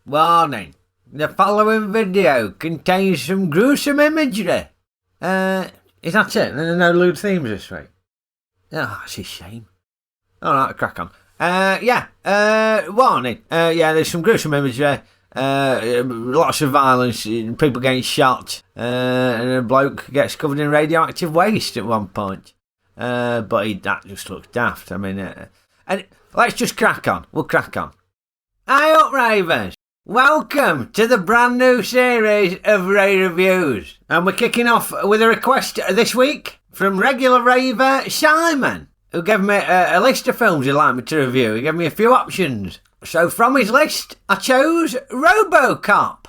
Warning. The following video contains some gruesome imagery. Is that it? No lewd themes this week? Oh, that's a shame. Alright, crack on. Warning. There's some gruesome imagery. Lots of violence, people getting shot, and a bloke gets covered in radioactive waste at one point. That just looks daft. I mean, and let's just crack on. We'll crack on. Hi up, Ravers. Welcome to the brand new series of Ray Reviews. And we're kicking off with a request this week from regular raver Simon, who gave me a list of films he'd like me to review. He gave me a few options. So from his list, I chose RoboCop.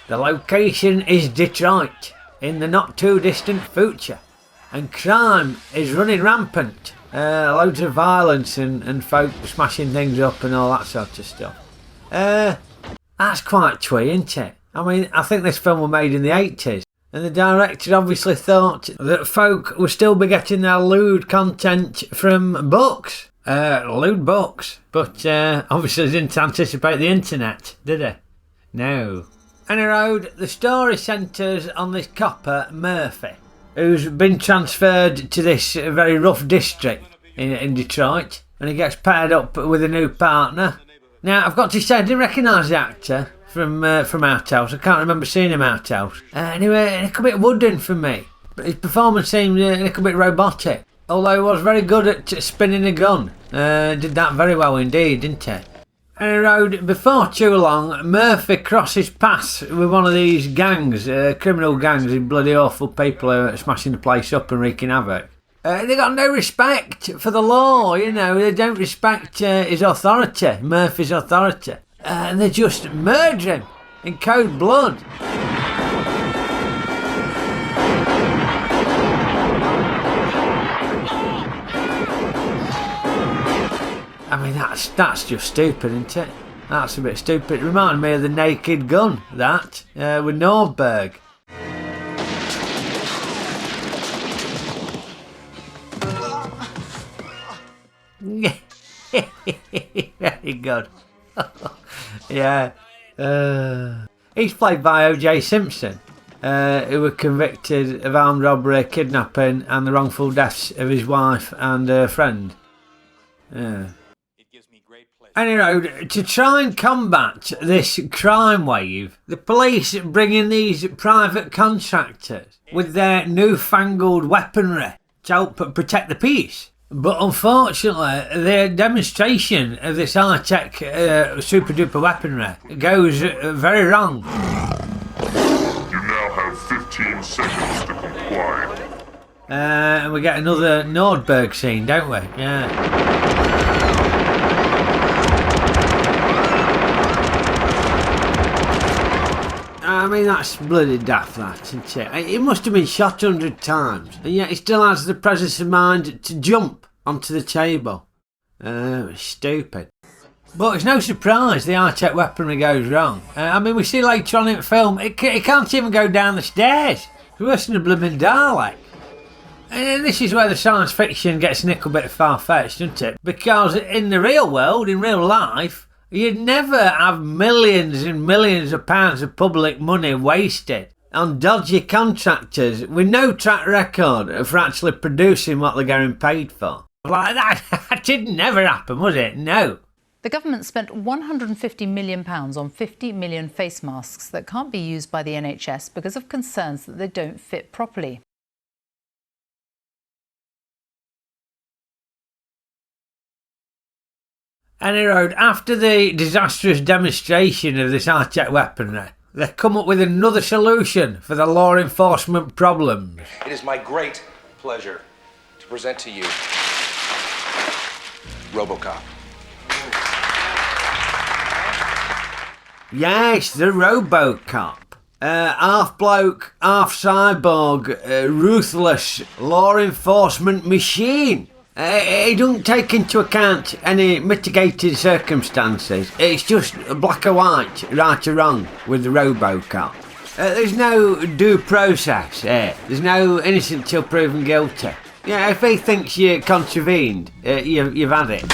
The location is Detroit, in the not too distant future, and crime is running rampant. Loads of violence and folk smashing things up and all that sort of stuff. That's quite twee, isn't it? I mean, I think this film was made in the 80s. And the director obviously thought that folk would still be getting their lewd content from books. Lewd books. But obviously didn't anticipate the internet, did he? No. Any road, the story centres on this copper, Murphy, who's been transferred to this very rough district in Detroit. And he gets paired up with a new partner. Now, I've got to say, I didn't recognise the actor from Outhouse. I can't remember seeing him Outhouse. Anyway, a little bit wooden for me. But his performance seemed a little bit robotic. Although he was very good at spinning a gun. Did that very well indeed, didn't he? And he rode, before too long, Murphy crosses paths with one of these gangs, criminal gangs, these bloody awful people who are smashing the place up and wreaking havoc. They got no respect for the law, you know. They don't respect his authority, Murphy's authority. And they just murder him in cold blood. I mean, that's just stupid, isn't it? That's a bit stupid. It reminded me of The Naked Gun, that, with Nordberg. Very good. Yeah. He's played by O.J. Simpson, who was convicted of armed robbery, kidnapping and the wrongful deaths of his wife and her friend. Anyway, to try and combat this crime wave, the police bring in these private contractors with their newfangled weaponry to help protect the peace. But unfortunately, their demonstration of this high-tech super duper weaponry goes very wrong. You now have 15 seconds to comply. And we get another Nordberg scene, don't we? Yeah. I mean, that's bloody daft, that, isn't it? It must have been shot 100 times, and yet he still has the presence of mind to jump onto the table. Stupid. But it's no surprise the high-tech weaponry goes wrong. I mean, we see later on in the film, it can't even go down the stairs. It's worse than a blooming Dalek. And this is where the science fiction gets a little bit far-fetched, doesn't it? Because in the real world, in real life, you'd never have millions and millions of pounds of public money wasted on dodgy contractors with no track record for actually producing what they're getting paid for. Like that didn't never happen, was it? No. The government spent £150 million on 50 million face masks that can't be used by the NHS because of concerns that they don't fit properly. Anyway, after the disastrous demonstration of this high-tech weaponry, they come up with another solution for the law enforcement problems. It is my great pleasure to present to you RoboCop. Yes, the RoboCop. Half bloke, half cyborg, ruthless law enforcement machine. It doesn't take into account any mitigating circumstances. It's just black or white, right or wrong with the RoboCop. There's no due process. There's no innocent till proven guilty. Yeah, if he thinks you contravened, you've had it.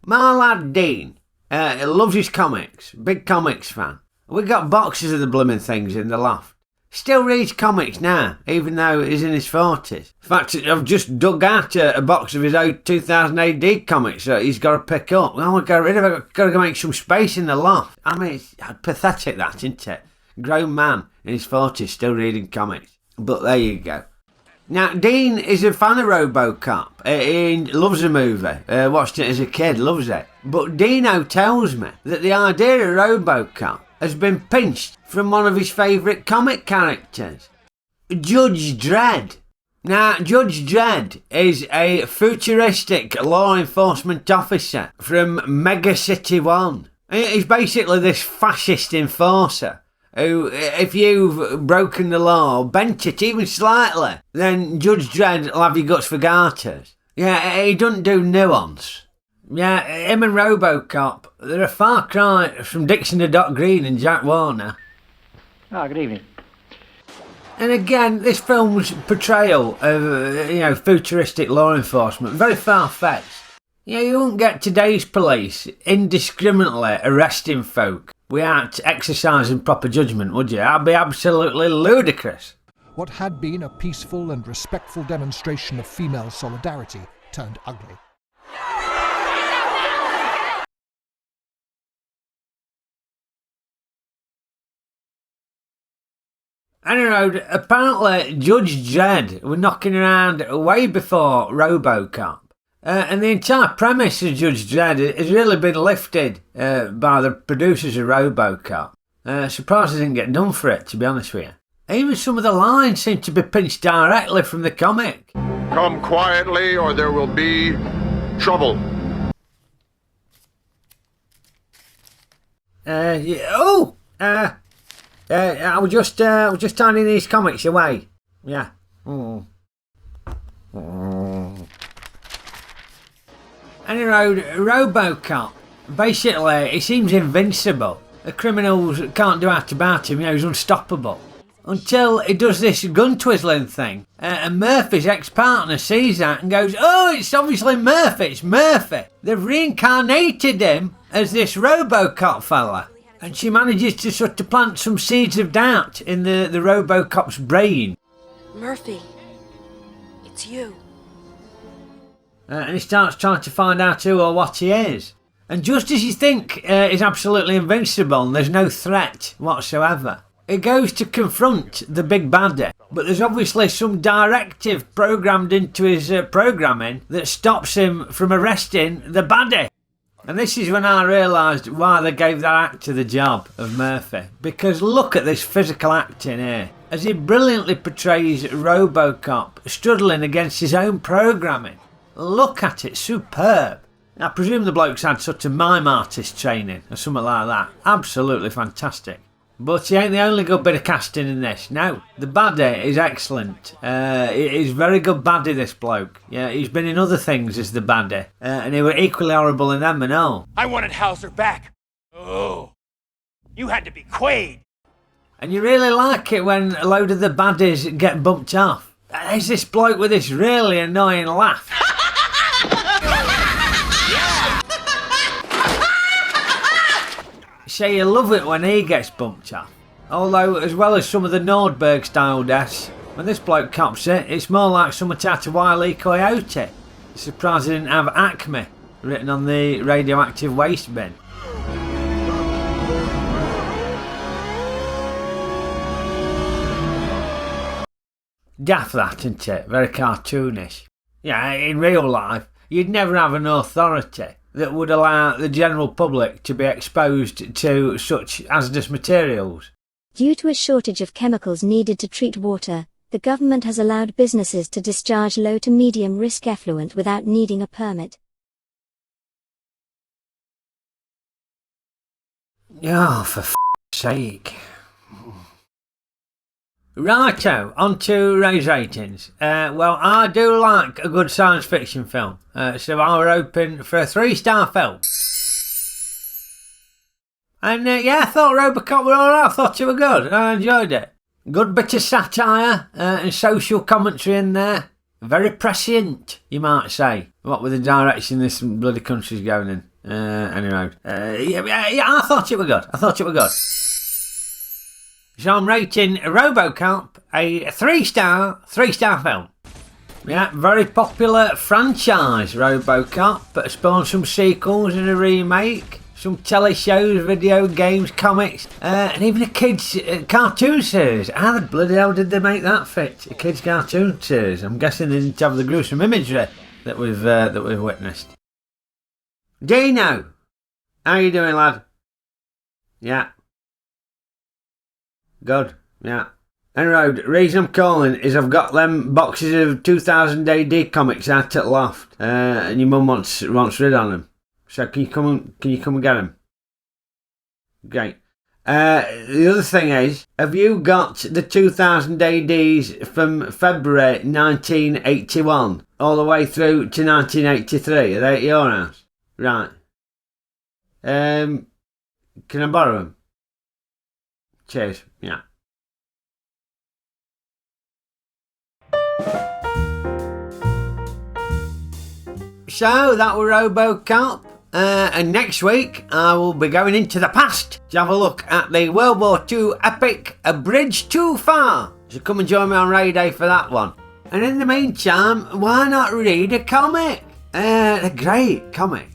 My lad Dean loves his comics, big comics fan. We got boxes of the blooming things in the loft. Still reads comics now, even though he's in his 40s. In fact, I've just dug out a box of his old 2000 AD comics that he's got to pick up. Well, I'll get rid of it. I've got to go make some space in the loft. I mean, it's pathetic, that, isn't it? Grown man in his 40s still reading comics. But there you go. Now, Dean is a fan of RoboCop. He loves the movie. Watched it as a kid, loves it. But Dino tells me that the idea of RoboCop has been pinched from one of his favourite comic characters, Judge Dredd. Now, Judge Dredd is a futuristic law enforcement officer from Mega City 1. He's basically this fascist enforcer who, if you've broken the law, bent it even slightly, then Judge Dredd will have your guts for garters. Yeah, he doesn't do nuance. Yeah, him and RoboCop, they're a far cry from Dixon the Doc Green and Jack Warner. Ah, good evening. And again, this film's portrayal of, futuristic law enforcement, very far-fetched. You won't get today's police indiscriminately arresting folk without exercising proper judgment, would you? That'd be absolutely ludicrous. What had been a peaceful and respectful demonstration of female solidarity turned ugly. Anyway, apparently Judge Dredd were knocking around way before RoboCop. And the entire premise of Judge Dredd has really been lifted by the producers of RoboCop. Surprised they didn't get done for it, to be honest with you. Even some of the lines seem to be pinched directly from the comic. Come quietly or there will be trouble. I was just turning these comics away. Yeah. Anyway, RoboCop, basically, he seems invincible. The criminals can't do out about him, he's unstoppable. Until he does this gun twizzling thing, and Murphy's ex-partner sees that and goes, "Oh, it's obviously Murphy, it's Murphy." They've reincarnated him as this RoboCop fella. And she manages to sort of plant some seeds of doubt in the RoboCop's brain. Murphy, it's you. And he starts trying to find out who or what he is. And just as you think he's absolutely invincible and there's no threat whatsoever, he goes to confront the big baddie. But there's obviously some directive programmed into his programming that stops him from arresting the baddie. And this is when I realised why they gave that actor the job of Murphy. Because look at this physical acting here. As he brilliantly portrays RoboCop struggling against his own programming. Look at it, superb. I presume the bloke's had sort of mime artist training or something like that. Absolutely fantastic. But he ain't the only good bit of casting in this. No, the baddie is excellent. He's very good baddie, this bloke. Yeah, he's been in other things as the baddie. And he were equally horrible in them and all. I wanted Hauser back. Oh, you had to be Quaid. And you really like it when a load of the baddies get bumped off. There's this bloke with this really annoying laugh. So you love it when he gets bumped off. Although, as well as some of the Nordberg style deaths, when this bloke cops it, it's more like something out of Wile E. Coyote. Surprised they didn't have Acme written on the radioactive waste bin. Daft that, isn't it? Very cartoonish. Yeah, in real life, you'd never have an authority that would allow the general public to be exposed to such hazardous materials. Due to a shortage of chemicals needed to treat water, the government has allowed businesses to discharge low to medium risk effluent without needing a permit. Oh, for f***'s sake. Righto, on to Ray's ratings. Well, I do like a good science fiction film, so I were hoping for a 3-star film. And yeah, I thought RoboCop were alright, I thought you were good, I enjoyed it. Good bit of satire and social commentary in there. Very prescient, you might say. What with the direction this bloody country's going in. Anyway. Yeah, I thought it were good. So I'm rating RoboCop a 3-star film. Yeah, very popular franchise, RoboCop, but spawned some sequels and a remake, some telly shows, video games, comics, and even a kids' cartoon series. How the bloody hell did they make that fit? A kids' cartoon series. I'm guessing they didn't have the gruesome imagery that we've witnessed. Dino, how you doing, lad? Yeah. Good. Yeah. Anyway, the reason I'm calling is I've got them boxes of 2000 AD comics out at the loft, and your mum wants rid on them. So can you come and get them? Great. The other thing is, have you got the 2000 ADs from February 1981 all the way through to 1983? Are they at your house? Right. Can I borrow them? Cheers. Yeah. So that were RoboCop, and next week I will be going into the past to have a look at the World War II epic A Bridge Too Far. So come and join me on Ray Day for that one. And in the meantime, why not read a comic? A great comic.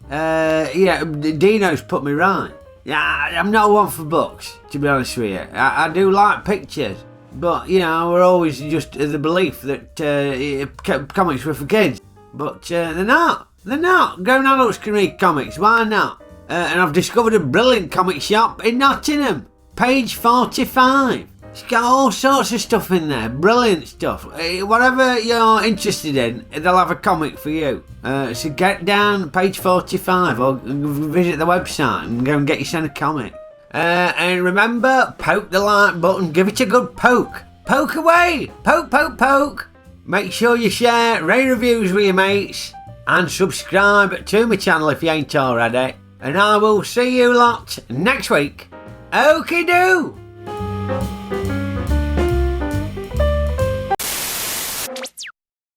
Dino's put me right. Yeah, I'm not one for books, to be honest with you. I do like pictures, but we're always just of the belief that comics were for kids. But they're not. Grown adults can read comics, why not? And I've discovered a brilliant comic shop in Nottingham. Page 45. It's got all sorts of stuff in there, brilliant stuff. Whatever you're interested in, they'll have a comic for you. So get down page 45 or visit the website and go and get yourself a comic. And remember, poke the like button, give it a good poke. Poke away! Poke! Make sure you share, rate reviews with your mates, and subscribe to my channel if you ain't already. And I will see you lot next week. Okie doo!